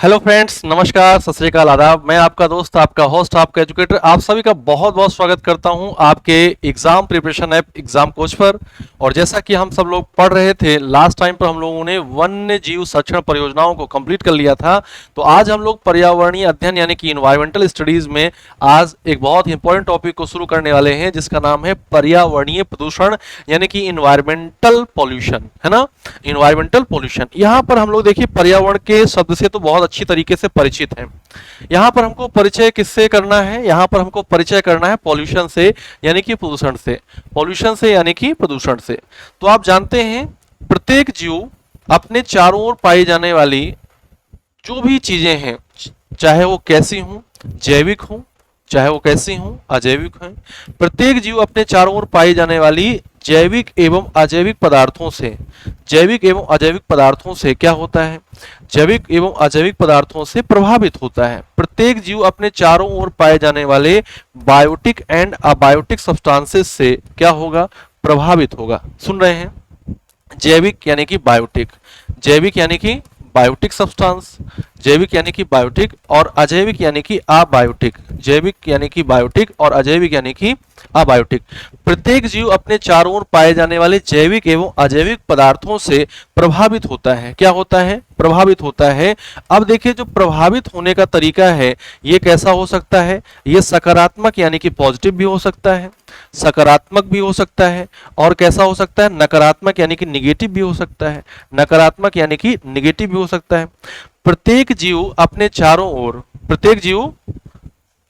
Hello friends, नमस्कार, सत श्री अकाल, आदाब। मैं आपका दोस्त, आपका होस्ट, आपका एजुकेटर, आप सभी का बहुत बहुत स्वागत करता हूं आपके exam preparation app exam coach पर। और जैसा कि हम सब लोग पढ़ रहे थे लास्ट टाइम पर, हम लोगों ने वन्य जीव संरक्षण परियोजनाओं को कंप्लीट कर लिया था। तो आज हम लोग पर्यावरणीय अध्ययन यानी कि इन्वायरमेंटल स्टडीज में आज एक बहुत ही इंपॉर्टेंट टॉपिक को शुरू करने वाले हैं, जिसका नाम है पर्यावरणीय प्रदूषण यानी कि इन्वायरमेंटल पॉल्यूशन, है ना। इन्वायरमेंटल पॉल्यूशन, यहाँ पर हम लोग देखिए पर्यावरण के शब्द से तो बहुत अच्छी तरीके से परिचित हैं। यहाँ पर हमको परिचय किससे करना है? यहाँ पर हमको परिचय करना है पॉल्यूशन से यानी कि प्रदूषण से। पॉल्यूशन से यानी कि प्रदूषण से। तो आप जानते हैं प्रत्येक जीव अपने चारों ओर पाई जाने वाली जो भी चीजें हैं, चाहे वो कैसी हों, जैविक हों, चाहे वो कैसी हों, अजैविक हों, प्रत्येक जीव अपने चारों ओर पाई जाने वाली जैविक एवं अजैविक पदार्थों से, जैविक एवं अजैविक पदार्थों से क्या होता है? जैविक एवं अजैविक पदार्थों से प्रभावित होता है। प्रत्येक जीव अपने चारों ओर पाए जाने वाले बायोटिक एंड अबायोटिक सब्सटेंसेस से क्या होगा? प्रभावित होगा। सुन रहे हैं? जैविक यानी कि बायोटिक, जैविक यानी कि बायोटिक सब्सटेंस, जैविक यानी कि बायोटिक, और अजैविक यानी कि अबायोटिक, जैविक यानी कि बायोटिक और अजैविक यानी कि अबायोटिक। प्रत्येक जीव अपने चारों ओर पाए जाने वाले जैविक एवं अजैविक पदार्थों से प्रभावित होता है। क्या होता है? प्रभावित होता है। अब देखिए, जो प्रभावित होने का तरीका है ये कैसा हो सकता है? ये सकारात्मक यानी कि पॉजिटिव भी हो सकता है, सकारात्मक भी हो सकता है, और कैसा हो सकता है? नकारात्मक यानी कि निगेटिव भी हो सकता है, नकारात्मक यानी कि निगेटिव भी हो सकता है। प्रत्येक जीव अपने चारों ओर, प्रत्येक जीव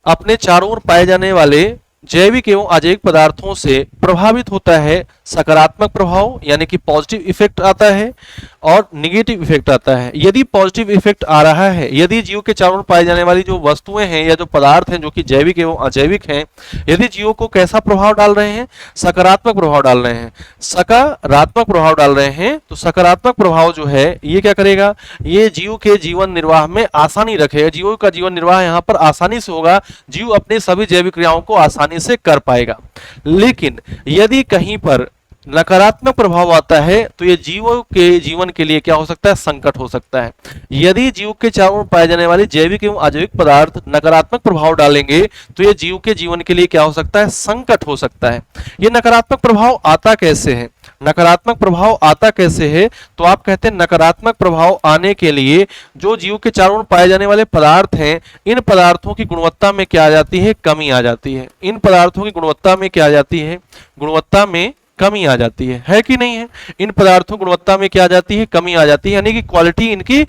अपने चारों ओर पाए जाने वाले जैविक एवं अजैविक पदार्थों से प्रभावित होता है। सकारात्मक प्रभाव यानी कि पॉजिटिव इफेक्ट आता है और निगेटिव इफेक्ट आता है। यदि पॉजिटिव इफेक्ट आ रहा है, यदि जीव के चारों ओर पाई जाने वाली जो वस्तुएं हैं या जो पदार्थ हैं जो कि जैविक एवं अजैविक हैं, यदि जीवों को कैसा प्रभाव डाल रहे हैं? सकारात्मक प्रभाव डाल रहे हैं, सकारात्मक प्रभाव डाल रहे हैं, तो सकारात्मक प्रभाव जो है ये क्या करेगा? ये जीव के जीवन निर्वाह में आसानी रखेगा। जीवों का जीवन निर्वाह यहाँ पर आसानी से होगा, जीव अपनी सभी जैविक क्रियाओं को आसानी से कर पाएगा। लेकिन यदि कहीं पर नकारात्मक प्रभाव आता है तो ये जीवों के जीवन के लिए क्या हो सकता है? संकट हो सकता है। यदि जीव के चारों ओर पाए जाने वाले जैविक एवं अजैविक पदार्थ नकारात्मक प्रभाव डालेंगे तो ये जीव के जीवन के लिए क्या हो सकता है? संकट हो सकता है। ये नकारात्मक प्रभाव आता कैसे है? नकारात्मक प्रभाव आता कैसे है? तो आप कहते हैं नकारात्मक प्रभाव आने के लिए जो जीव के चारों ओर पाए जाने वाले पदार्थ हैं, इन पदार्थों की गुणवत्ता में क्या आ जाती है? कमी आ जाती है। इन पदार्थों की गुणवत्ता में क्या आ जाती है? गुणवत्ता में कमी आ जाती है कि नहीं है? इन पदार्थों गुणवत्ता में क्या आ जाती है? कमी आ जाती है, यानी कि क्वालिटी इनकी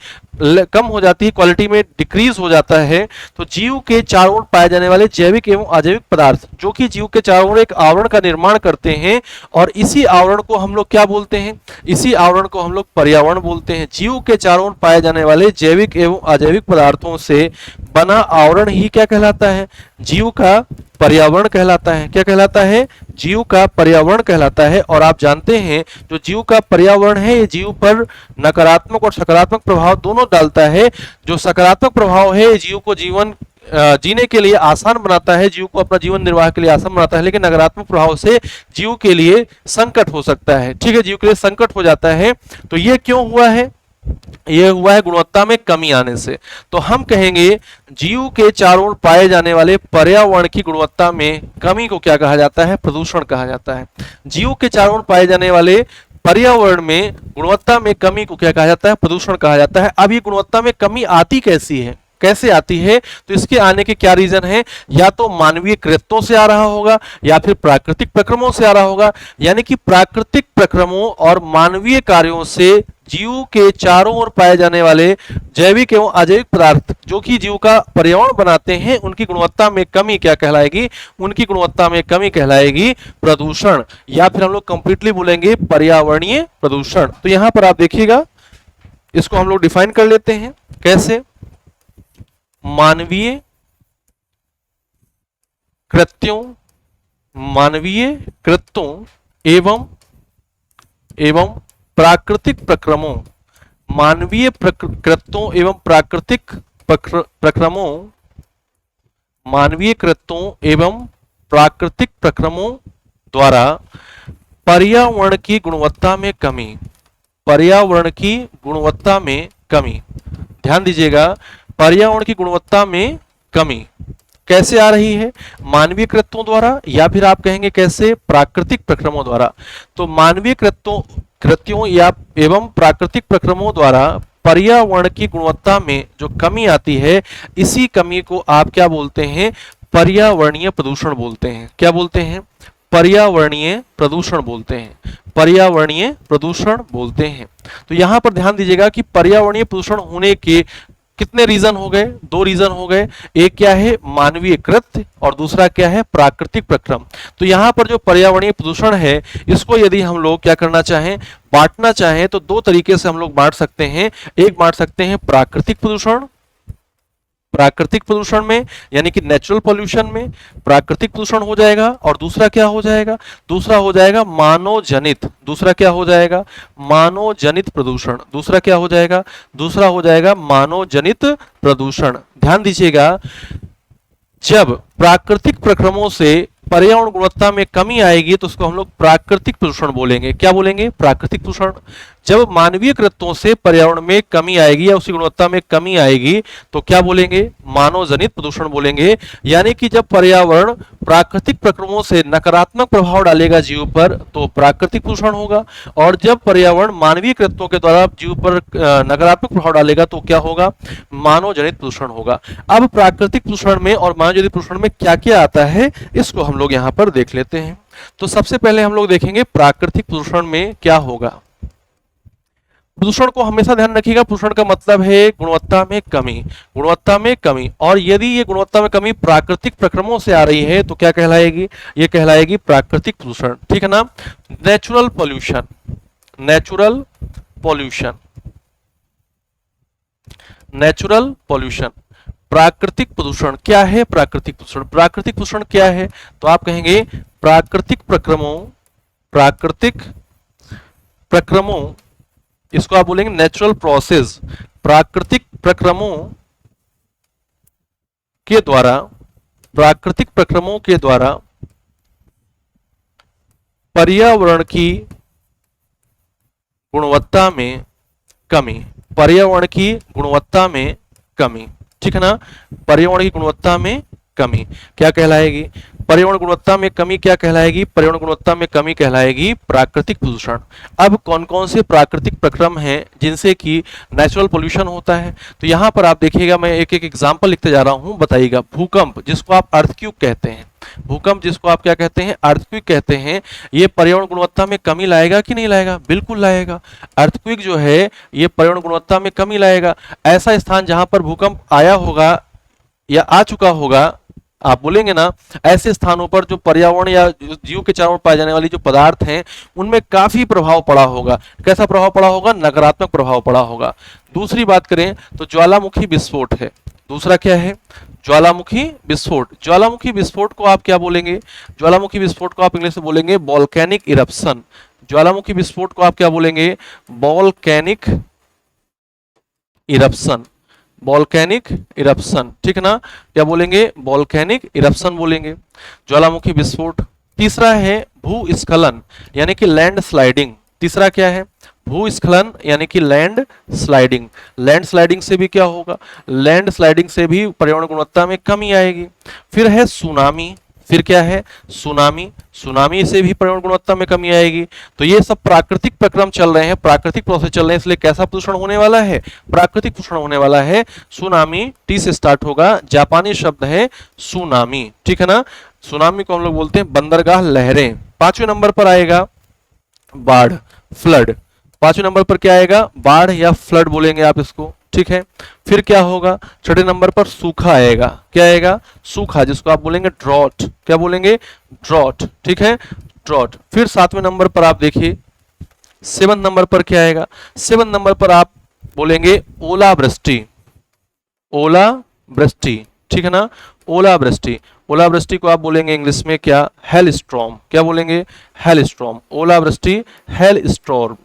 कम हो जाती है, क्वालिटी में डिक्रीज हो जाता है। तो जीव के चारों ओर पाए जाने वाले जैविक एवं अजैविक पदार्थ जो कि जीव के चारों ओर एक आवरण का निर्माण करते हैं, और इसी आवरण को हम लोग क्या बोलते हैं? इसी आवरण को हम लोग पर्यावरण बोलते हैं। जीव के चारों ओर पाए जाने वाले जैविक एवं अजैविक पदार्थों से बना आवरण ही क्या कहलाता है? जीव का पर्यावरण कहलाता है। क्या कहलाता है? जीव का पर्यावरण कहलाता है। और आप जानते हैं जो जीव का पर्यावरण है ये जीव पर नकारात्मक और सकारात्मक प्रभाव दोनों डालता है। जो सकारात्मक प्रभाव है ये जीव को जीवन जीने के लिए आसान बनाता है, जीव को अपना जीवन निर्वाह के लिए आसान बनाता है, लेकिन नकारात्मक प्रभाव से जीव के लिए संकट हो सकता है। ठीक है, जीव के लिए संकट हो जाता है। तो ये क्यों हुआ है? यह हुआ है गुणवत्ता में कमी आने से। तो हम कहेंगे जीव के चारों ओर पाए जाने वाले पर्यावरण की गुणवत्ता में कमी को क्या कहा जाता है? प्रदूषण कहा जाता है। जीव के चारों ओर पाए जाने वाले पर्यावरण में गुणवत्ता में कमी को क्या कहा जाता है? प्रदूषण कहा जाता है। अब ये गुणवत्ता में कमी आती कैसी है? कैसे आती है? तो इसके आने के क्या रीजन है? या तो मानवीय कृत्यों से आ रहा होगा या फिर प्राकृतिक प्रक्रमों से आ रहा होगा। यानी कि प्राकृतिक प्रक्रमों और मानवीय कार्यों से जीव के चारों ओर पाए जाने वाले जैविक एवं अजैविक पदार्थ जो कि जीव का पर्यावरण बनाते हैं, उनकी गुणवत्ता में कमी क्या कहलाएगी? उनकी गुणवत्ता में कमी कहलाएगी प्रदूषण, या फिर हम लोग कंप्लीटली बोलेंगे पर्यावरणीय प्रदूषण। तो यहां पर आप देखिएगा, इसको हम लोग डिफाइन कर लेते हैं। कैसे? मानवीय कृत्यों, मानवीय कृत्यों एवं प्राकृतिक प्रक्रमों, मानवीय कृत्यों एवं प्राकृतिक प्रक्रमों, मानवीय कृत्यों एवं प्राकृतिक प्रक्रमों द्वारा पर्यावरण की गुणवत्ता में कमी, पर्यावरण की गुणवत्ता में कमी। ध्यान दीजिएगा, पर्यावरण की गुणवत्ता में कमी कैसे आ रही है? मानवीय कृत्यों द्वारा, या फिर आप कहेंगे कैसे? प्राकृतिक प्रक्रमों द्वारा। तो मानवीय कृत्यों या एवं प्राकृतिक प्रक्रमों द्वारा पर्यावरण की गुणवत्ता में जो कमी आती है, इसी कमी को आप क्या बोलते हैं? पर्यावरणीय प्रदूषण बोलते हैं। क्या बोलते हैं? पर्यावरणीय प्रदूषण बोलते हैं। पर्यावरणीय प्रदूषण बोलते हैं। तो यहां पर ध्यान दीजिएगा कि पर्यावरणीय प्रदूषण होने के कितने रीजन हो गए? दो रीजन हो गए। एक क्या है? मानवीय कृत्य, और दूसरा क्या है? प्राकृतिक प्रक्रम। तो यहां पर जो पर्यावरणीय प्रदूषण है, इसको यदि हम लोग क्या करना चाहें, बांटना चाहें, तो दो तरीके से हम लोग बांट सकते हैं। एक बांट सकते हैं प्राकृतिक प्रदूषण, प्राकृतिक प्रदूषण में, यानी कि नेचुरल पॉल्यूशन में प्राकृतिक प्रदूषण हो जाएगा, और दूसरा क्या हो जाएगा? दूसरा हो जाएगा मानव जनित। दूसरा क्या हो जाएगा? मानव जनित प्रदूषण। दूसरा क्या हो जाएगा? दूसरा हो जाएगा मानव जनित प्रदूषण। ध्यान दीजिएगा, जब प्राकृतिक प्रक्रमों से पर्यावरण गुणवत्ता में कमी आएगी तो उसको हम लोग प्राकृतिक प्रदूषण बोलेंगे। क्या बोलेंगे? प्राकृतिक प्रदूषण। जब मानवीय कृत्यों से पर्यावरण में कमी आएगी या उसकी गुणवत्ता में कमी आएगी तो क्या बोलेंगे? मानव जनित प्रदूषण बोलेंगे। यानी कि जब पर्यावरण प्राकृतिक प्रक्रमों से नकारात्मक प्रभाव डालेगा जीव पर तो प्राकृतिक प्रदूषण होगा, और जब पर्यावरण मानवीय कृत्यों के द्वारा जीव पर नकारात्मक प्रभाव डालेगा तो क्या होगा? मानव जनित प्रदूषण होगा। अब प्राकृतिक प्रदूषण में और मानव जनित प्रदूषण में क्या क्या आता है, इसको हम लोग यहां पर देख लेते हैं। तो सबसे पहले हम लोग देखेंगे प्राकृतिक प्रदूषण में क्या होगा। प्रदूषण को हमेशा ध्यान रखिएगा, प्रदूषण का मतलब है गुणवत्ता में कमी। गुणवत्ता में कमी, और यदि ये गुणवत्ता में कमी प्राकृतिक प्रक्रमों से आ रही है तो क्या कहलाएगी? ये कहलाएगी प्राकृतिक प्रदूषण। ठीक है ना? Natural pollution, natural pollution, natural pollution. प्राकृतिक प्रदूषण क्या है? प्राकृतिक प्रदूषण, प्राकृतिक प्रदूषण क्या है? तो आप कहेंगे प्राकृतिक प्रक्रमों, प्राकृतिक प्रक्रमों, इसको आप बोलेंगे नेचुरल प्रोसेस। प्राकृतिक प्रक्रमों के द्वारा, प्राकृतिक प्रक्रमों के द्वारा पर्यावरण की गुणवत्ता में कमी, पर्यावरण की गुणवत्ता में कमी। ठीक है ना? पर्यावरण की गुणवत्ता में कमी क्या कहलाएगी? पर्यावरण गुणवत्ता में कमी क्या कहलाएगी? पर्यावरण गुणवत्ता में कमी कहलाएगी प्राकृतिक प्रदूषण। अब कौन कौन से प्राकृतिक प्रक्रम हैं जिनसे कि नेचुरल पोल्यूशन होता है? तो यहां पर आप देखिएगा, मैं एक एक एग्जांपल लिखते जा रहा हूं, बताइएगा। भूकंप, जिसको आप अर्थक्वेक कहते हैं, भूकंप जिसको आप क्या कहते हैं? अर्थक्वेक कहते हैं। ये पर्यावरण गुणवत्ता में कमी लाएगा कि नहीं लाएगा? बिल्कुल लाएगा। अर्थक्वेक जो है ये पर्यावरण गुणवत्ता में कमी लाएगा। ऐसा स्थान जहां पर भूकंप आया होगा या आ चुका होगा, आप बोलेंगे ना, ऐसे स्थानों पर जो पर्यावरण या जीव के चारों ओर पाए जाने वाली जो पदार्थ हैं उनमें काफी प्रभाव पड़ा होगा। कैसा प्रभाव पड़ा होगा? नकारात्मक प्रभाव पड़ा होगा। दूसरी बात करें तो ज्वालामुखी विस्फोट है। दूसरा क्या है? ज्वालामुखी विस्फोट। ज्वालामुखी विस्फोट को आप क्या बोलेंगे? ज्वालामुखी विस्फोट को आप इंग्लिश में बोलेंगे वोल्केनिक इरप्शन। ज्वालामुखी विस्फोट को आप क्या बोलेंगे? Volcanic eruption, volcanic eruption. ठीक है ना? क्या बोलेंगे? वोल्केनिक इरप्शन बोलेंगे, ज्वालामुखी विस्फोट। तीसरा है भूस्खलन यानी कि लैंड स्लाइडिंग। तीसरा क्या है? भूस्खलन यानी कि लैंड स्लाइडिंग। लैंड स्लाइडिंग से भी क्या होगा? लैंड स्लाइडिंग से भी पर्यावरण गुणवत्ता में कमी आएगी। फिर है सुनामी। फिर क्या है? सुनामी। सुनामी से भी पर्यावरण गुणवत्ता में कमी आएगी। तो ये सब प्राकृतिक प्रक्रम चल रहे हैं, प्राकृतिक प्रोसेस चल रहे हैं, इसलिए कैसा प्रदूषण होने वाला है? प्राकृतिक प्रदूषण होने वाला है। सुनामी, टी से स्टार्ट होगा, जापानी शब्द है सुनामी। ठीक है ना? सुनामी को हम लोग बोलते हैं बंदरगाह लहरें। पांचवें नंबर पर आएगा बाढ़, फ्लड। पांचवें नंबर पर क्या आएगा? बाढ़ या फ्लड बोलेंगे आप इसको। ठीक है? फिर क्या होगा? छठे नंबर पर सूखा आएगा। क्या आएगा? सूखा, जिसको आप बोलेंगे ड्रॉट। क्या बोलेंगे? ड्रॉट। ठीक है? ड्रॉट। फिर सातवें नंबर पर आप देखिए, सेवन नंबर पर क्या आएगा? सेवन नंबर पर आप बोलेंगे ओलावृष्टि। ओलावृष्टि। ठीक है ना? ओलावृष्टि। ओलावृष्टि को आप बोलेंगे इंग्लिश में क्या? Hello storm. क्या बोलेंगे? Hello storm. ओलावृष्टि, हेल स्टॉर्म।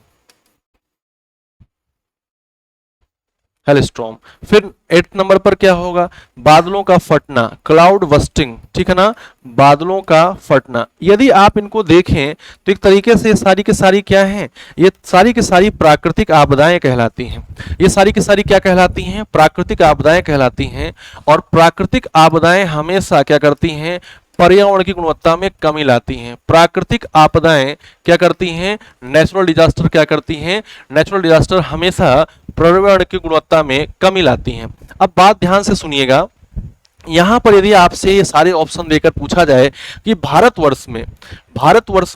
हेलस्टॉर्म। फिर 8 नंबर पर क्या होगा, बादलों का फटना, क्लाउड बस्टिंग, ठीक है ना, बादलों का फटना। यदि आप इनको देखें तो एक तरीके से ये सारी की सारी क्या हैं, ये सारी की सारी प्राकृतिक आपदाएं कहलाती हैं। ये सारी की सारी क्या कहलाती हैं, प्राकृतिक आपदाएं कहलाती हैं। और प्राकृतिक आपदाएं हमेशा क्या करती हैं, पर्यावरण की गुणवत्ता में कमी लाती हैं। प्राकृतिक आपदाएं क्या करती हैं, नेचुरल डिजास्टर क्या करती हैं, नेचुरल डिजास्टर हमेशा पर्यावरण की गुणवत्ता में कमी लाती हैं। अब बात ध्यान से सुनिएगा, यहां पर यदि आपसे ये सारे ऑप्शन देकर पूछा जाए कि भारतवर्ष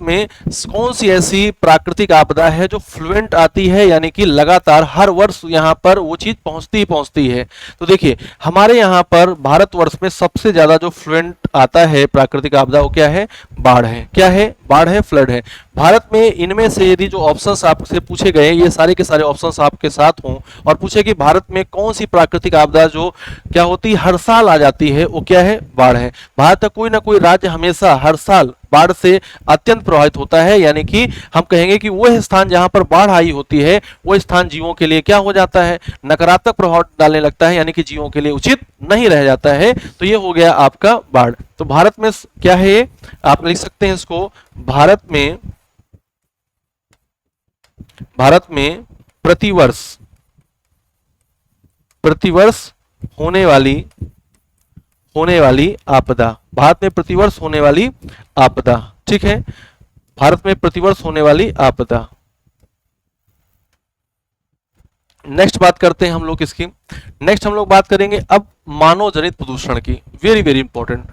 में कौन सी ऐसी प्राकृतिक आपदा है जो फ्लुएंट आती है, यानी कि लगातार हर वर्ष यहां पर वो चीज पहुंचती ही पहुंचती है, तो देखिए हमारे यहां पर भारतवर्ष में सबसे ज्यादा जो फ्लुएंट आता है प्राकृतिक आपदा वो क्या है, बाढ़ है। क्या है, बाढ़ है, फ्लड है। भारत में इनमें से यदि जो ऑप्शंस आपसे पूछे गए, ये सारे के सारे ऑप्शंस आपके साथ हों और पूछे कि भारत में कौन सी प्राकृतिक आपदा जो क्या होती है, हर साल आ जाती है, वो क्या है, बाढ़ है। भारत का कोई ना कोई राज्य हमेशा हर साल बाढ़ से अत्यंत प्रभावित होता है, यानी कि हम कहेंगे कि वह स्थान जहां पर बाढ़ आई होती है वो स्थान जीवों के लिए क्या हो जाता है, नकारात्मक प्रभाव डालने लगता है, यानी कि जीवों के लिए उचित नहीं रह जाता है। तो ये हो गया आपका बाढ़। तो भारत में क्या है ये, आप लिख सकते हैं इसको, भारत में प्रतिवर्ष होने वाली आपदा, भारत में प्रतिवर्ष होने वाली आपदा, ठीक है, भारत में प्रतिवर्ष होने वाली आपदा। नेक्स्ट बात करते हैं हम लोग इसकी, नेक्स्ट हम लोग बात करेंगे अब मानव जनित प्रदूषण की। वेरी वेरी इंपॉर्टेंट,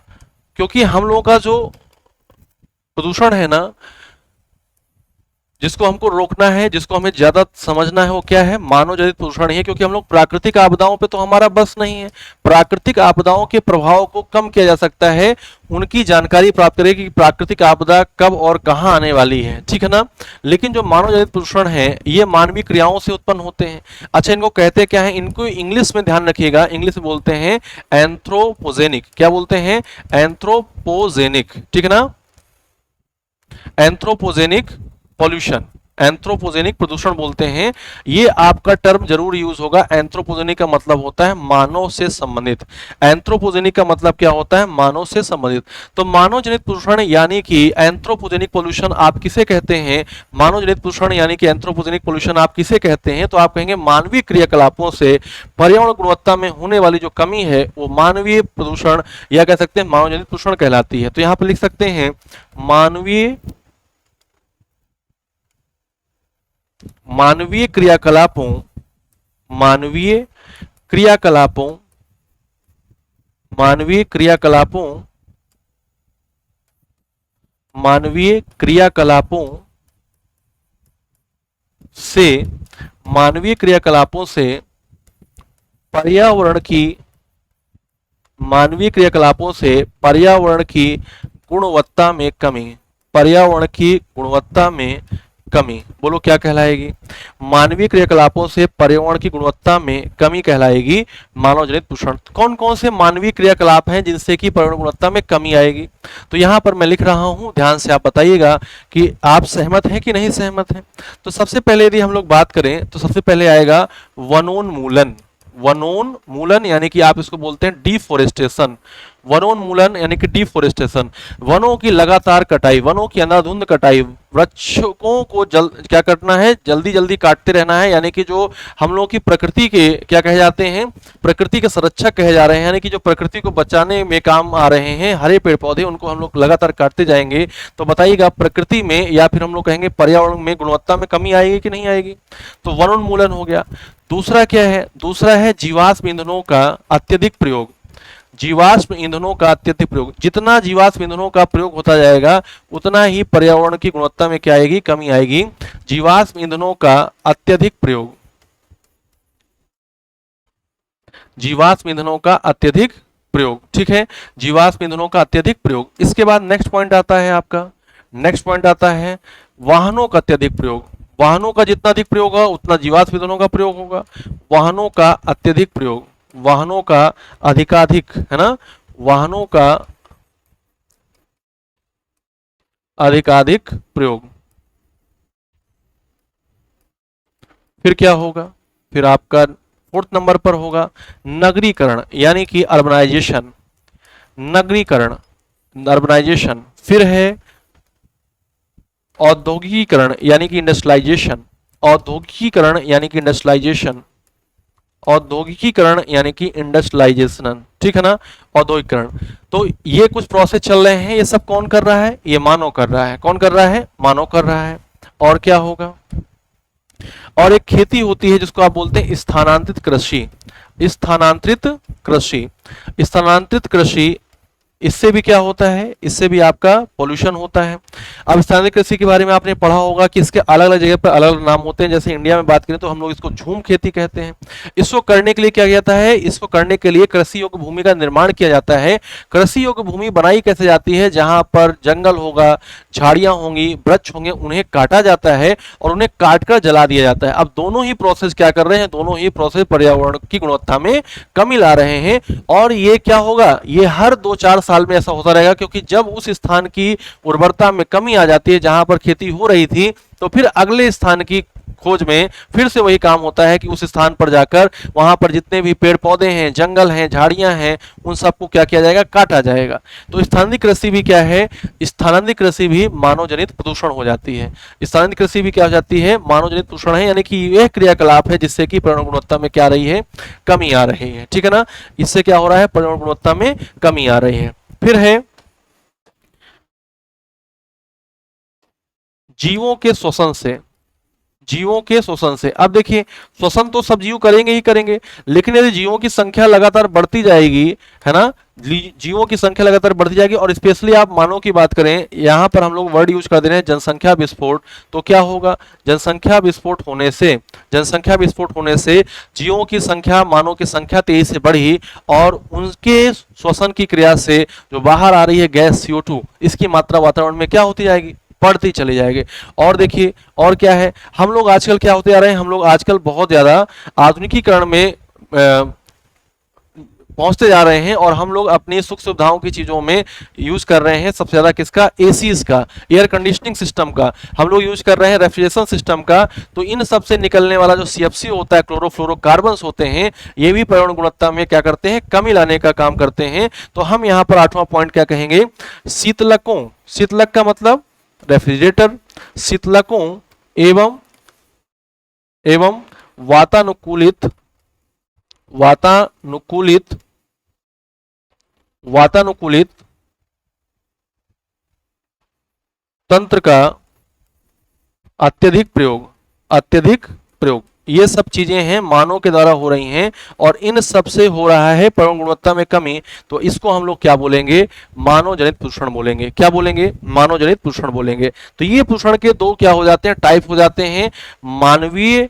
क्योंकि हम लोगों का जो प्रदूषण है ना, जिसको हमको रोकना है, जिसको हमें ज्यादा समझना है, वो क्या है, मानव जनित प्रदूषण ही है। क्योंकि हम लोग प्राकृतिक आपदाओं पे तो हमारा बस नहीं है, प्राकृतिक आपदाओं के प्रभाव को कम किया जा सकता है, उनकी जानकारी प्राप्त करें कि प्राकृतिक आपदा कब और कहां आने वाली है, ठीक है ना। लेकिन जो मानव जनित प्रदूषण है ये मानवीय क्रियाओं से उत्पन्न होते हैं। अच्छा, इनको कहते क्या है, इनको इंग्लिश में ध्यान रखिएगा, इंग्लिश में बोलते हैं एंथ्रोपोजेनिक। क्या बोलते हैं, एंथ्रोपोजेनिक, ठीक है ना, एंथ्रोपोजेनिक पॉल्यूशन, एंथ्रोपोजेनिक प्रदूषण बोलते हैं। ये आपका टर्म जरूर यूज होगा। एंथ्रोपोजेनिक का मतलब होता है मानव से संबंधित, एंथ्रोपोजेनिक का मतलब क्या होता है, मानव से संबंधित। तो मानव जनित प्रदूषण यानी कि एंथ्रोपोजेनिक पोल्यूशन आप किसे कहते हैं, मानव जनित प्रदूषण यानी कि एंथ्रोपोजेनिक पोल्यूशन आप किसे कहते हैं, तो आप कहेंगे मानवीय क्रियाकलापों से पर्यावरण गुणवत्ता में होने वाली जो कमी है वो मानवीय प्रदूषण या कह सकते हैं मानव जनित प्रदूषण कहलाती है। तो यहां पर लिख सकते हैं मानवीय क्रियाकलापों, मानवीय क्रियाकलापों, मानवीय क्रियाकलापों, मानवीय क्रियाकलापों से, मानवीय क्रियाकलापों से पर्यावरण की, मानवीय क्रियाकलापों से पर्यावरण की गुणवत्ता में कमी, पर्यावरण की गुणवत्ता में कमी, बोलो क्या कहलाएगी, मानवीय क्रियाकलापों से पर्यावरण की गुणवत्ता में कमी कहलाएगी मानव जनित प्रदूषण। कौन कौन से मानवीय क्रियाकलाप हैं जिनसे कि पर्यावरण गुणवत्ता में कमी आएगी, तो यहां पर मैं लिख रहा हूं, ध्यान से आप बताइएगा कि आप सहमत हैं कि नहीं सहमत हैं। तो सबसे पहले यदि हम लोग बात करें तो सबसे पहले आएगा वनोन्मूलन, वनोन्मूलन यानी कि आप इसको बोलते हैं डिफोरेस्टेशन, वनोन्मूलन यानी कि डिफोरेस्टेशन, वनों की लगातार कटाई, वनों की अंधाधुंध कटाई, वृक्षों को क्या करना है, जल्दी जल्दी काटते रहना है, यानी कि जो हम लोग की प्रकृति के क्या कहे जाते हैं, प्रकृति के संरक्षक कहे जा रहे हैं, यानी कि जो प्रकृति को बचाने में काम आ रहे हैं हरे पेड़ पौधे, उनको हम लोग लगातार काटते जाएंगे। तो बताइएगा प्रकृति में या फिर हम लोग कहेंगे पर्यावरण में गुणवत्ता में कमी आएगी कि नहीं आएगी, तो वनोन्मूलन हो गया। दूसरा क्या है, दूसरा है जीवाश्म ईंधनों का अत्यधिक प्रयोग, जीवाश्म ईंधनों का अत्यधिक प्रयोग, जितना जीवाश्म ईंधनों का प्रयोग होता जाएगा उतना ही पर्यावरण की गुणवत्ता में क्या आएगी, कमी आएगी। जीवाश्म ईंधनों का अत्यधिक प्रयोग, जीवाश्म ईंधनों का अत्यधिक प्रयोग, ठीक है, जीवाश्म ईंधनों का अत्यधिक प्रयोग। इसके बाद नेक्स्ट पॉइंट आता है आपका, नेक्स्ट पॉइंट आता है वाहनों का अत्यधिक प्रयोग, वाहनों का जितना अधिक प्रयोग होगा उतना जीवाश्म ईंधनों का प्रयोग होगा, वाहनों का अत्यधिक प्रयोग, वाहनों का अधिकाधिक, है ना, वाहनों का अधिकाधिक प्रयोग, फिर क्या होगा, फिर आपका फोर्थ नंबर पर होगा नगरीकरण यानी कि अर्बनाइजेशन, नगरीकरण अर्बनाइजेशन। फिर है औद्योगिकीकरण यानी कि इंडस्ट्रियलाइजेशन, औद्योगिकीकरण यानी कि इंडस्ट्रियलाइजेशन, औद्योगिकीकरण यानी कि इंडस्ट्रियलाइजेशन, ठीक है ना, औद्योगिकरण। तो ये कुछ प्रोसेस चल रहे हैं, ये सब कौन कर रहा है, ये मानव कर रहा है। कौन कर रहा है, मानव कर रहा है। और क्या होगा, और एक खेती होती है जिसको आप बोलते हैं स्थानांतरित कृषि, स्थानांतरित कृषि, स्थानांतरित कृषि। इससे भी क्या होता है, इससे भी आपका पोल्यूशन होता है। अब स्थानीय कृषि के बारे में आपने पढ़ा होगा कि इसके अलग अलग जगह पर अलग अलग नाम होते हैं। जैसे इंडिया में बात करें तो हम लोग इसको झूम खेती कहते हैं। इसको करने के लिए क्या जाता है, इसको करने के लिए कृषि योग्य भूमि का निर्माण किया जाता है। कृषि योग्य भूमि बनाई कैसे जाती है, जहां पर जंगल होगा, झाड़ियां होंगी, वृक्ष होंगे, उन्हें काटा जाता है और उन्हें काट कर जला दिया जाता है। अब दोनों ही प्रोसेस क्या कर रहे हैं, दोनों ही प्रोसेस पर्यावरण की गुणवत्ता में कमी ला रहे हैं। और ये क्या होगा, ये हर 2-4 साल में ऐसा होता रहेगा, क्योंकि जब उस स्थान की उर्वरता में कमी आ जाती है जहां पर खेती हो रही थी, तो फिर अगले स्थान की खोज में फिर से वही काम होता है कि उस स्थान पर जाकर वहां पर जितने भी पेड़ पौधे हैं, जंगल हैं, झाड़ियां हैं, उन सबको क्या किया जाएगा, काटा जाएगा। तो स्थानीय कृषि भी क्या है, स्थानांतरित कृषि भी मानव जनित प्रदूषण हो जाती है। स्थानांतरित कृषि भी क्या हो जाती है, मानव जनित प्रदूषण है, यानी कि यह क्रियाकलाप है जिससे कि पर्यावरण गुणवत्ता में क्या आ रही है, कमी आ रही है, ठीक है ना। इससे क्या हो रहा है, पर्यावरण गुणवत्ता में कमी आ रही है। फिर है जीवों के शोषण से, जीवों के शोषण से। अब देखिए, शोषण तो सब जीव करेंगे ही करेंगे, लेकिन यदि जीवों की संख्या लगातार बढ़ती जाएगी, है ना, जीवों की संख्या लगातार बढ़ती जाएगी, और स्पेशली आप मानव की बात करें, यहां पर हम लोग वर्ड यूज कर दे रहे हैं जनसंख्या विस्फोट, तो क्या होगा, जनसंख्या विस्फोट होने से, जनसंख्या विस्फोट होने से जीवों की संख्या, मानव की संख्या तेजी से बढ़ी, और उनके श्वसन की क्रिया से जो बाहर आ रही है गैस CO2, इसकी मात्रा वातावरण में क्या होती जाएगी, बढ़ती चली जाएगी। और देखिए, और क्या है, हम लोग आजकल क्या होते जा रहे हैं, हम लोग आजकल बहुत ज्यादा आधुनिकीकरण में पहुंचते जा रहे हैं, और हम लोग अपनी सुख सुविधाओं की चीजों में यूज कर रहे हैं सबसे ज्यादा किसका, एसीज का, एयर कंडीशनिंग सिस्टम का, हम लोग यूज कर रहे हैं रेफ्रिजरेशन सिस्टम का। तो इन सब से निकलने वाला जो CFC होता है, क्लोरोफ्लोरोकार्बन्स होते हैं, ये भी पर्यावरण गुणवत्ता में क्या करते हैं, कमी लाने का काम करते हैं। तो हम यहाँ पर 8वां पॉइंट क्या कहेंगे, शीतलकों, शीतलक का मतलब रेफ्रिजरेटर, शीतलकों एवं एवं वातानुकूलित, वातानुकूलित, वातानुकूलित तंत्र का अत्यधिक प्रयोग, अत्यधिक प्रयोग, ये सब चीजें हैं मानव के द्वारा हो रही हैं, और इन सब से हो रहा है पर्यावरण गुणवत्ता में कमी। तो इसको हम लोग क्या बोलेंगे, मानव जनित प्रदूषण बोलेंगे। क्या बोलेंगे, मानव जनित प्रदूषण बोलेंगे। तो ये प्रदूषण के दो क्या हो जाते हैं, टाइप हो जाते हैं, मानवीय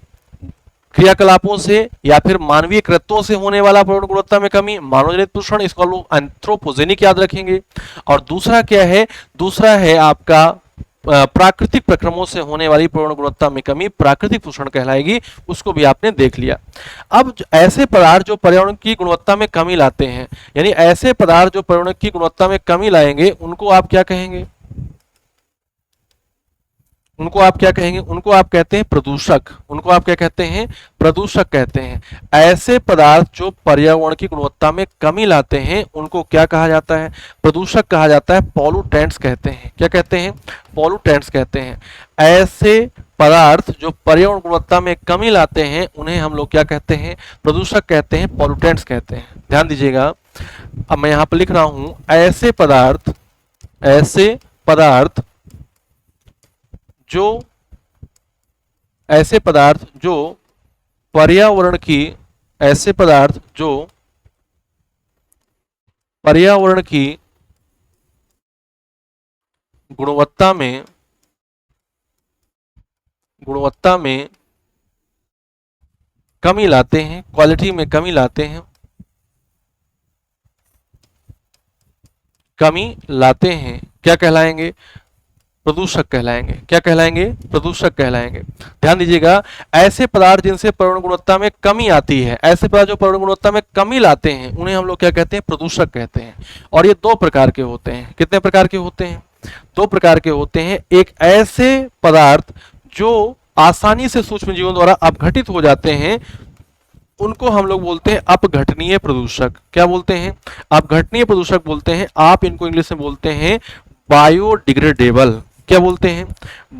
क्रियाकलापों से या फिर मानवीय कृत्यों से होने वाला पर्यावरण गुणवत्ता में कमी, मानव जनित प्रदूषण, इसको लोग एंथ्रोपोजेनिक याद रखेंगे। और दूसरा क्या है, दूसरा है आपका प्राकृतिक प्रक्रमों से होने वाली पर्यावरण गुणवत्ता में कमी, प्राकृतिक प्रदूषण कहलाएगी, उसको भी आपने देख लिया। अब ऐसे पदार्थ जो पर्यावरण की गुणवत्ता में कमी लाते हैं, यानी ऐसे पदार्थ जो पर्यावरण की गुणवत्ता में कमी लाएंगे, उनको आप क्या कहेंगे, उनको आप क्या कहेंगे, उनको आप कहते हैं प्रदूषक, उनको आप क्या कहते हैं, प्रदूषक कहते हैं। ऐसे पदार्थ जो पर्यावरण की गुणवत्ता में कमी लाते हैं, उनको क्या कहा जाता है, प्रदूषक कहा जाता है, पॉल्यूटेंट्स कहते हैं। क्या कहते हैं, पॉल्यूटेंट्स कहते हैं। ऐसे पदार्थ जो पर्यावरण गुणवत्ता में कमी लाते हैं, उन्हें हम लोग क्या कहते हैं, प्रदूषक कहते हैं, पॉल्यूटेंट्स कहते हैं। ध्यान दीजिएगा, अब मैं यहां पर लिख रहा हूं, ऐसे पदार्थ, ऐसे पदार्थ जो, ऐसे पदार्थ जो पर्यावरण की, ऐसे पदार्थ जो पर्यावरण की गुणवत्ता में, गुणवत्ता में कमी लाते हैं, क्वालिटी में कमी लाते हैं, कमी लाते हैं, क्या कहलाएंगे, प्रदूषक कहलाएंगे। क्या कहलाएंगे, प्रदूषक कहलाएंगे। ध्यान दीजिएगा, ऐसे पदार्थ जिनसे पर्यावरण गुणवत्ता में कमी आती है, ऐसे पदार्थ जो पर्यावरण गुणवत्ता में कमी लाते हैं, उन्हें हम लोग क्या कहते हैं, प्रदूषक कहते हैं। और ये दो प्रकार के होते हैं। कितने प्रकार के होते हैं, दो प्रकार के होते हैं। एक ऐसे पदार्थ जो आसानी से सूक्ष्म जीवों द्वारा अपघटित हो जाते हैं, उनको हम लोग बोलते हैं अपघटनीय प्रदूषक। क्या बोलते हैं? अपघटनीय प्रदूषक बोलते हैं। आप इनको इंग्लिश में बोलते हैं बायोडिग्रेडेबल। क्या बोलते हैं?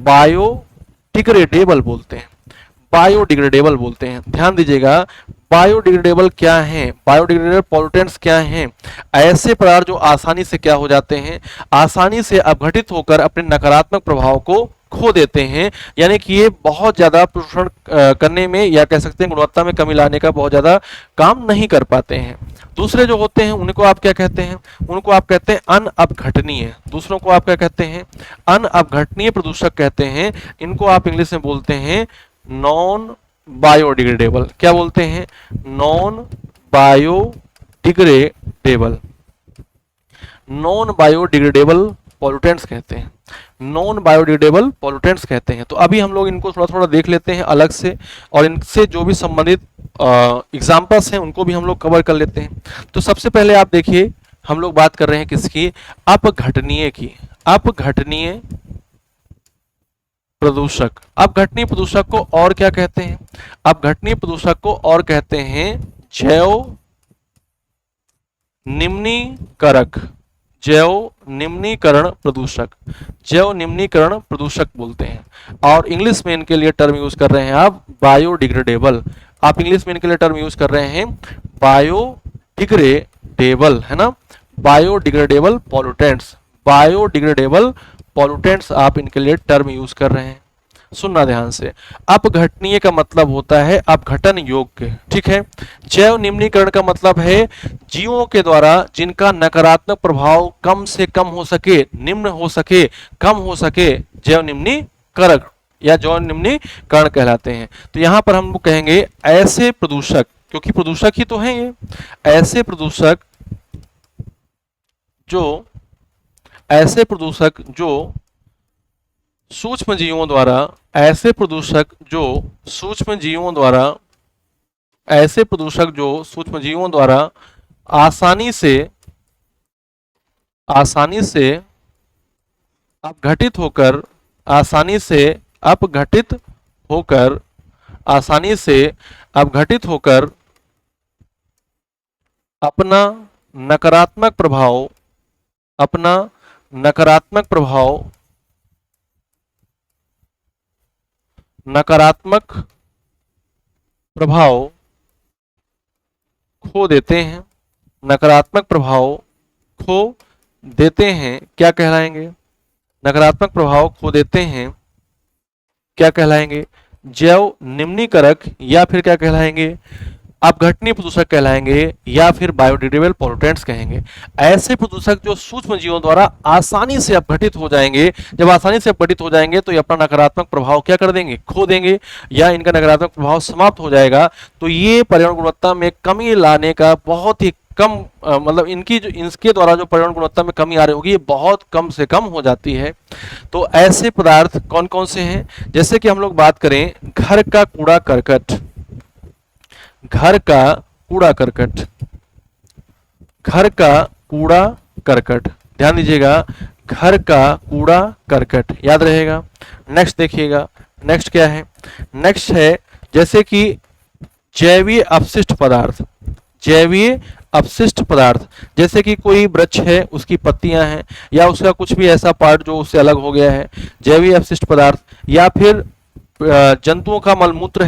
बायोडिग्रेडेबल बोलते हैं। बायोडिग्रेडेबल बोलते हैं। ध्यान दीजिएगा, बायोडिग्रेडेबल क्या है? बायोडिग्रेडेबल पॉल्यूटेंट्स क्या हैं? ऐसे पदार्थ जो आसानी से क्या हो जाते हैं, आसानी से अपघटित होकर अपने नकारात्मक प्रभाव को खो देते हैं। यानी कि ये बहुत ज्यादा प्रदूषण करने में, या कह सकते हैं गुणवत्ता में कमी लाने का बहुत ज्यादा काम नहीं कर पाते हैं। दूसरे जो होते हैं उनको आप क्या कहते हैं? उनको आप कहते हैं अनअपघटनीय। दूसरों को आप क्या कहते हैं? अनअपघटनीय प्रदूषक कहते हैं। इनको आप इंग्लिश में बोलते हैं नॉन बायोडिग्रेडेबल। क्या बोलते हैं? Non biodegradable. Non biodegradable pollutants कहते हैं। नॉन बायोडिग्रेडेबल पॉल्यूटेंट्स कहते हैं। तो अभी हम लोग इनको थोड़ा थोड़ा देख लेते हैं अलग से, और इनसे जो भी संबंधित एग्जाम्पल्स हैं उनको भी हम लोग कवर कर लेते हैं। तो सबसे पहले आप देखिए, हम लोग बात कर रहे हैं किसकी? अपघटनीय की। अपघटनीय प्रदूषक। अपघटनीय प्रदूषक को और क्या कहते हैं? अपघटनीय प्रदूषक को और कहते हैं जैव निम्नीकरक। जैव निम्नीकरण प्रदूषक। जैव निम्नीकरण प्रदूषक बोलते हैं। और इंग्लिश में इनके लिए टर्म यूज कर रहे हैं आप बायोडिग्रेडेबल। आप इंग्लिश में इनके लिए टर्म यूज कर रहे हैं बायोडिग्रेडेबल, है ना? Biodegradable pollutants. बायोडिग्रेडेबल पॉल्यूटेंट्स आप इनके लिए टर्म यूज कर रहे हैं। सुनना ध्यान से, अपघटनीय का मतलब होता है अपघटन योग्य। ठीक है। जैव निम्नीकरण का मतलब है जीवों के द्वारा जिनका नकारात्मक प्रभाव कम से कम हो सके, निम्न हो सके, कम हो सके, जैव निम्नीकरण या जैव निम्नीकरण कहलाते हैं। तो यहां पर हम लोग कहेंगे ऐसे प्रदूषक, क्योंकि प्रदूषक ही तो हैं ये, ऐसे प्रदूषक जो सूक्ष्म जीवों द्वारा, ऐसे प्रदूषक जो सूक्ष्म जीवों द्वारा आसानी से अपघटित होकर अपना नकारात्मक प्रभाव खो देते हैं। नकारात्मक प्रभाव खो देते हैं, क्या कहलाएंगे? नकारात्मक प्रभाव खो देते हैं, क्या कहलाएंगे? जैव निम्नीकरक, या फिर क्या कहलाएंगे? अपघटनीय प्रदूषक कहलाएंगे, या फिर बायोडिग्रेडेबल पॉल्यूटेंट्स कहेंगे। ऐसे प्रदूषक जो सूक्ष्म जीवों द्वारा आसानी से अपघटित हो जाएंगे। जब आसानी से अपघटित हो जाएंगे तो ये अपना नकारात्मक प्रभाव क्या कर देंगे? खो देंगे, या इनका नकारात्मक प्रभाव समाप्त हो जाएगा। तो ये पर्यावरण गुणवत्ता में कमी लाने का बहुत ही कम मतलब इनके द्वारा जो पर्यावरण गुणवत्ता में कमी आ रही होगी ये बहुत कम से कम हो जाती है। तो ऐसे पदार्थ कौन कौन से हैं? जैसे कि हम लोग बात करें घर का कूड़ा करकट। घर का कूड़ा करकट, ध्यान दीजिएगा, घर का कूड़ा करकट याद रहेगा। नेक्स्ट देखिएगा, नेक्स्ट क्या है? नेक्स्ट है जैसे कि जैवीय अपशिष्ट पदार्थ। जैवीय अपशिष्ट पदार्थ, जैसे कि कोई वृक्ष है, उसकी पत्तियां हैं, या उसका कुछ भी ऐसा पार्ट जो उससे अलग हो गया है, जैवीय अपशिष्ट पदार्थ। या फिर जंतुओं का मलमूत्र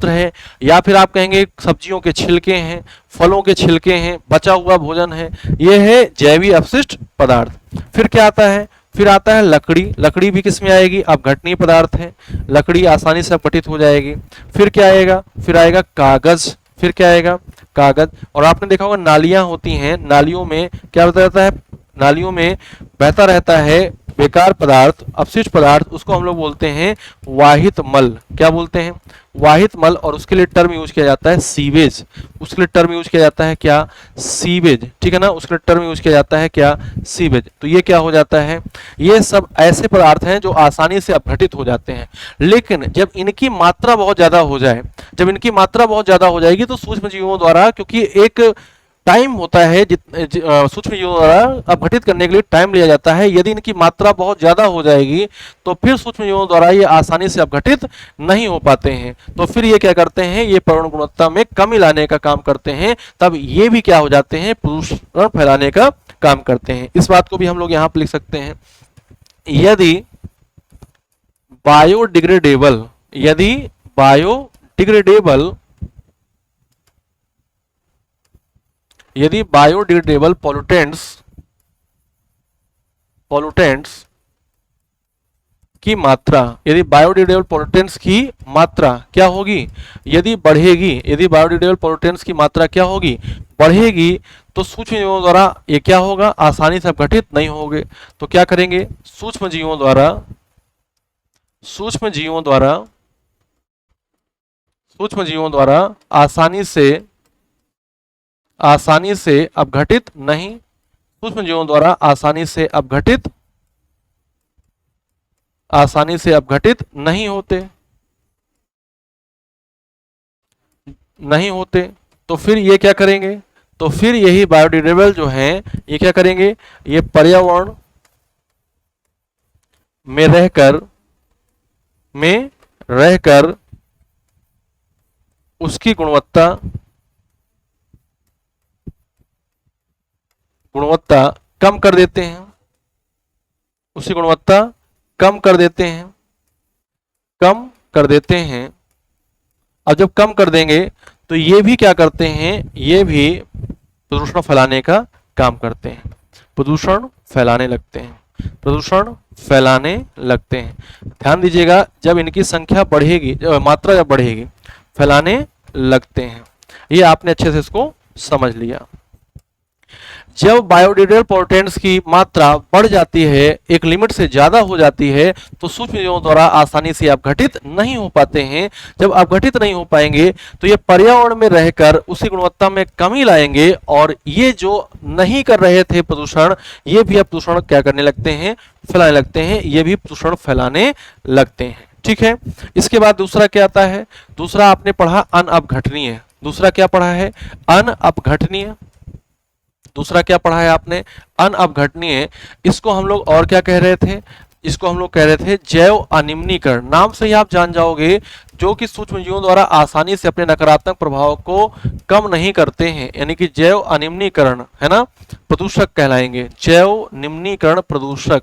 है, या फिर आप कहेंगे सब्जियों के छिलके हैं, फलों के छिलके हैं, बचा हुआ भोजन है, ये है जैवीय अपशिष्ट पदार्थ। फिर क्या आता है? फिर आता है लकड़ी। लकड़ी भी किस में आएगी? अपघटनीय पदार्थ है, लकड़ी आसानी से अपघटित हो जाएगी। फिर क्या आएगा? फिर आएगा कागज। फिर क्या आएगा? कागज। और आपने देखा होगा नालियां होती हैं, नालियों में क्या बता रहता है? नालियों में बहता रहता है बेकार पदार्थ, अपशिष्ट पदार्थ, उसको हम लोग बोलते हैं वाहित मल। क्या बोलते हैं? वाहित मल। और उसके लिए टर्म यूज किया जाता है सीवेज। उसके लिए टर्म यूज किया जाता है क्या? सीवेज। ठीक है ना, उसके लिए टर्म यूज किया जाता है क्या? सीवेज। तो ये क्या हो जाता है? ये सब ऐसे पदार्थ हैं जो आसानी से अपघटित हो जाते हैं। लेकिन जब इनकी मात्रा बहुत ज्यादा हो जाए, जब इनकी मात्रा बहुत ज्यादा हो जाएगी तो सूक्ष्म जीवों द्वारा, क्योंकि एक टाइम होता है, सूक्ष्म जीवों द्वारा अपघटित करने के लिए टाइम लिया जाता है। यदि इनकी मात्रा बहुत ज्यादा हो जाएगी तो फिर सूक्ष्म जीवों द्वारा ये आसानी से अपघटित नहीं हो पाते हैं, तो फिर ये क्या करते हैं, ये पर्यावरण गुणवत्ता में कमी लाने का काम करते हैं। तब ये भी क्या हो जाते हैं, प्रदूषण फैलाने का काम करते हैं। इस बात को भी हम लोग यहाँ पर लिख सकते हैं, यदि बायोडिग्रेडेबल, यदि बायोडिग्रेडेबल, यदि बायोडिग्रेडेबल पॉल्यूटेंट्स की मात्रा, यदि बायोडिग्रेडेबल पॉल्यूटेंट्स की मात्रा क्या होगी, यदि बढ़ेगी, यदि बायोडिग्रेडेबल पॉल्यूटेंट्स की मात्रा क्या होगी, बढ़ेगी, तो सूक्ष्म जीवों द्वारा ये क्या होगा, आसानी से अपघटित नहीं होंगे। तो क्या करेंगे, सूक्ष्म जीवों द्वारा, सूक्ष्म जीवों द्वारा, सूक्ष्म जीवों द्वारा आसानी से अपघटित नहीं, सूक्ष्म जीवों द्वारा आसानी से अपघटित नहीं होते, नहीं होते। तो फिर ये क्या करेंगे, तो फिर यही बायोडिग्रेडेबल जो हैं ये क्या करेंगे, ये पर्यावरण में रहकर उसकी गुणवत्ता कम कर देते हैं, उसकी गुणवत्ता कम कर देते हैं, कम कर देते हैं। अब जब कम कर देंगे तो ये भी क्या करते हैं, ये भी प्रदूषण फैलाने का काम करते हैं, प्रदूषण फैलाने लगते हैं, प्रदूषण फैलाने लगते हैं। ध्यान दीजिएगा, जब इनकी संख्या बढ़ेगी, मात्रा जब बढ़ेगी, फैलाने लगते हैं। ये आपने अच्छे से इसको समझ लिया। जब बायोडिग्रेडेबल पोल्यूटेंट्स की मात्रा बढ़ जाती है, एक लिमिट से ज्यादा हो जाती है, तो सूक्ष्म जीवों द्वारा आसानी से अपघटित नहीं हो पाते हैं। जब अपघटित नहीं हो पाएंगे तो ये पर्यावरण में रहकर उसी गुणवत्ता में कमी लाएंगे, और ये जो नहीं कर रहे थे प्रदूषण, ये भी अब प्रदूषण क्या करने लगते हैं, फैलाने लगते हैं, ये भी प्रदूषण फैलाने लगते हैं। ठीक है, इसके बाद दूसरा क्या आता है, दूसरा आपने पढ़ा अनअपघटनीय। दूसरा क्या पढ़ा है, अनअपघटनीय। दूसरा क्या पढ़ा है आपने, अनअपघटनीय। इसको हम लोग और क्या कह रहे थे, इसको हम लोग कह रहे थे जैव अनिम्नीकरण। नाम से ही आप जान जाओगे, जो कि सूक्ष्म जीवों द्वारा आसानी से अपने नकारात्मक प्रभाव को कम नहीं करते हैं, यानी कि जैव अनिम्नीकरण, है ना, प्रदूषक कहलाएंगे, जैव निम्नीकरण प्रदूषक,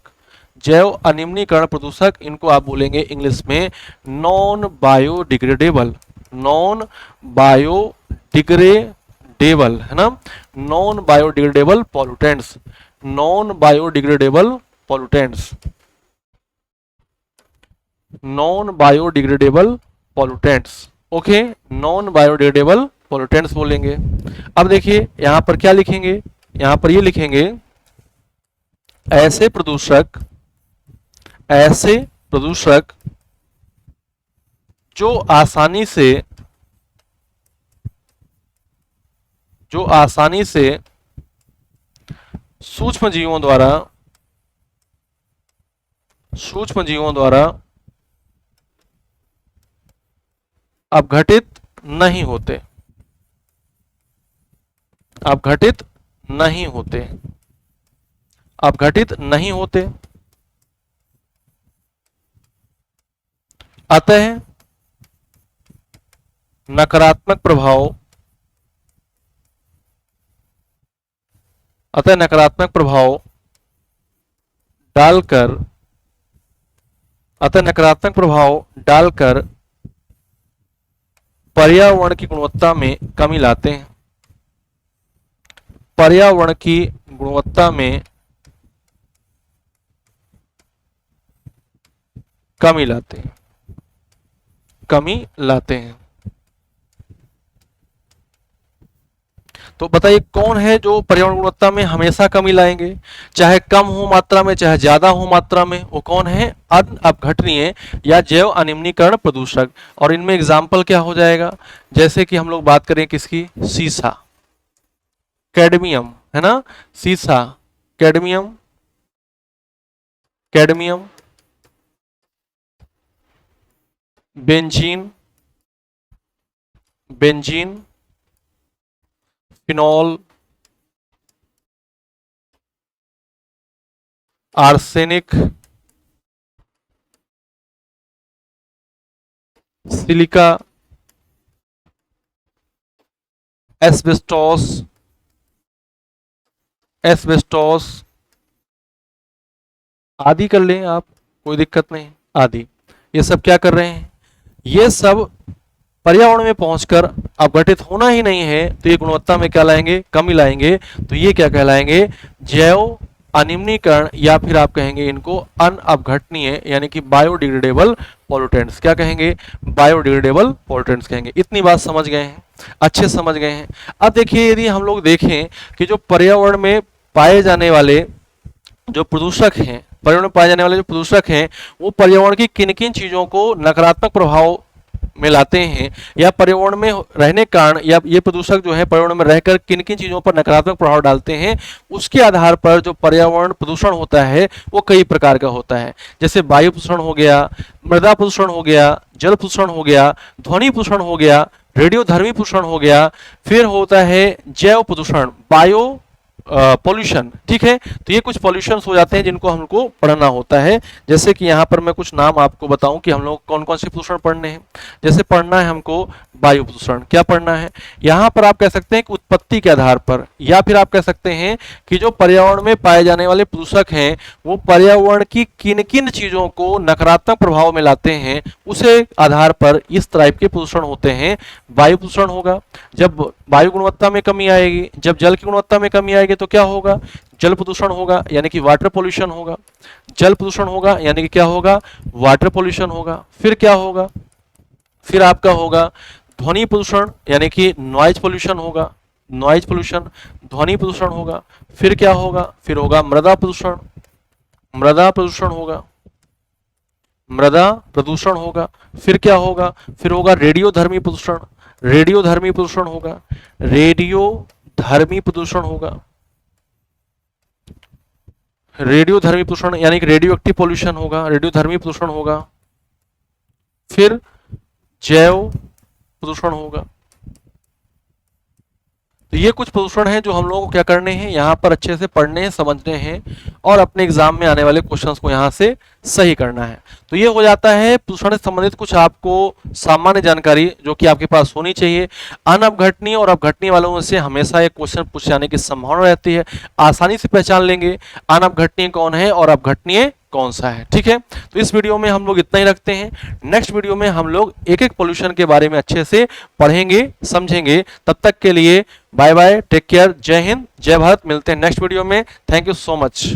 जैव अनिम्नीकरण प्रदूषक, इनको आप बोलेंगे इंग्लिश में नॉन बायोडिग्रेडेबल, नॉन बायोडिग्रेडेबल, है ना, non biodegradable pollutants, non biodegradable pollutants, non biodegradable pollutants. Okay, non biodegradable pollutants बोलेंगे। अब देखिए यहां पर क्या लिखेंगे, यहां पर ये लिखेंगे ऐसे प्रदूषक, ऐसे प्रदूषक जो आसानी से, जो आसानी से सूक्ष्म जीवों द्वारा, सूक्ष्म जीवों द्वारा अपघटित नहीं होते, अपघटित नहीं होते, अपघटित नहीं होते। अतः नकारात्मक प्रभाव, अतः नकारात्मक प्रभाव डालकर, अतः नकारात्मक प्रभाव डालकर पर्यावरण की गुणवत्ता में कमी लाते हैं, पर्यावरण की गुणवत्ता में कमी लाते हैं, कमी लाते हैं। तो बताइए कौन है जो पर्यावरण गुणवत्ता में हमेशा कमी लाएंगे, चाहे कम हो मात्रा में चाहे ज्यादा हो मात्रा में, वो कौन है, अनअपघटनीय या जैव अनिम्नीकरण प्रदूषक। और इनमें एग्जाम्पल क्या हो जाएगा, जैसे कि हम लोग बात करें किसकी, सीसा, कैडमियम, है ना, सीसा, cadmium, cadmium, benzene, benzene, phenol, arsenic, silica, asbestos, asbestos आदि कर लें आप, कोई दिक्कत नहीं, आदि। ये सब क्या कर रहे हैं, ये सब पर्यावरण में पहुंचकर अपघटित होना ही नहीं है, तो ये गुणवत्ता में क्या लाएंगे, कमी लाएंगे। तो ये क्या कहलाएंगे, जैव अनिम्नीकरण, या फिर आप कहेंगे इनको अनअपघटनीय यानी कि बायोडिग्रेडेबल पॉल्यूटेंट्स। क्या कहेंगे, बायोडिग्रेडेबल पॉल्यूटेंट्स कहेंगे। इतनी बात समझ गए हैं, अच्छे समझ गए हैं। अब देखिए, यदि हम लोग देखें कि जो पर्यावरण में पाए जाने वाले जो प्रदूषक हैं, पर्यावरण में पाए जाने वाले जो प्रदूषक हैं, वो पर्यावरण की किन किन चीजों को नकारात्मक प्रभाव में लाते हैं, या पर्यावरण में रहने के कारण, या ये प्रदूषक जो है पर्यावरण में रहकर किन किन चीजों पर नकारात्मक प्रभाव डालते हैं, उसके आधार पर जो पर्यावरण प्रदूषण होता है वो कई प्रकार का होता है। जैसे वायु प्रदूषण हो गया, मृदा प्रदूषण हो गया, जल प्रदूषण हो गया, ध्वनि प्रदूषण हो गया, रेडियोधर्मी प्रदूषण हो गया, फिर होता है जैव प्रदूषण, बायो पॉल्यूशन। ठीक है, तो ये कुछ पॉल्यूशन हो जाते हैं जिनको हमको पढ़ना होता है। जैसे कि यहाँ पर मैं कुछ नाम आपको बताऊं कि हम लोग कौन कौन से प्रदूषण पढ़ने हैं। जैसे पढ़ना है हमको वायु प्रदूषण। क्या पढ़ना है, यहाँ पर आप कह सकते हैं कि उत्पत्ति के आधार पर, या फिर आप कह सकते हैं कि जो पर्यावरण में पाए जाने वाले प्रदूषक हैं वो पर्यावरण की किन किन चीजों को नकारात्मक प्रभाव में लाते हैं, उसे आधार पर इस टाइप के प्रदूषण होते हैं। वायु प्रदूषण होगा, जब वायु गुणवत्ता में कमी आएगी, जब जल की गुणवत्ता में कमी आएगी तो क्या होगा, जल प्रदूषण होगा, यानी कि वाटर पोल्यूशन होगा। जल प्रदूषण होगा यानी कि क्या होगा, वाटर पोल्यूशन होगा। फिर क्या होगा, फिर आपका होगा ध्वनि प्रदूषण, यानी कि नॉइज पोल्यूशन होगा, नॉइज पोल्यूशन, ध्वनि प्रदूषण होगा। फिर क्या होगा, फिर होगा मृदा प्रदूषण, मृदा प्रदूषण होगा, मृदा प्रदूषण होगा। फिर क्या होगा, फिर होगा रेडियोधर्मी प्रदूषण, रेडियोधर्मी प्रदूषण होगा, रेडियोधर्मी प्रदूषण होगा, रेडियोधर्मी प्रदूषण यानी कि रेडियो एक्टिव पोल्यूशन होगा, रेडियोधर्मी प्रदूषण होगा। फिर जैव प्रदूषण होगा। तो ये कुछ प्रदूषण हैं जो हम लोगों को क्या करने हैं, यहाँ पर अच्छे से पढ़ने हैं, समझने हैं, और अपने एग्जाम में आने वाले क्वेश्चंस को यहाँ से सही करना है। तो ये हो जाता है प्रदूषण से संबंधित कुछ आपको सामान्य जानकारी जो कि आपके पास होनी चाहिए। अनअपघटनीय और अपघटनीय वालों से हमेशा एक क्वेश्चन पूछ जाने की संभावना रहती है, आसानी से पहचान लेंगे अनअपघटनीय कौन है और अपघटनीय कौन सा है। ठीक है, तो इस वीडियो में हम लोग इतना ही रखते हैं। नेक्स्ट वीडियो में हम लोग एक एक पोल्यूशन के बारे में अच्छे से पढ़ेंगे, समझेंगे। तब तक के लिए बाय बाय, टेक केयर, जय हिंद, जय भारत। मिलते हैं नेक्स्ट वीडियो में। Thank you so much.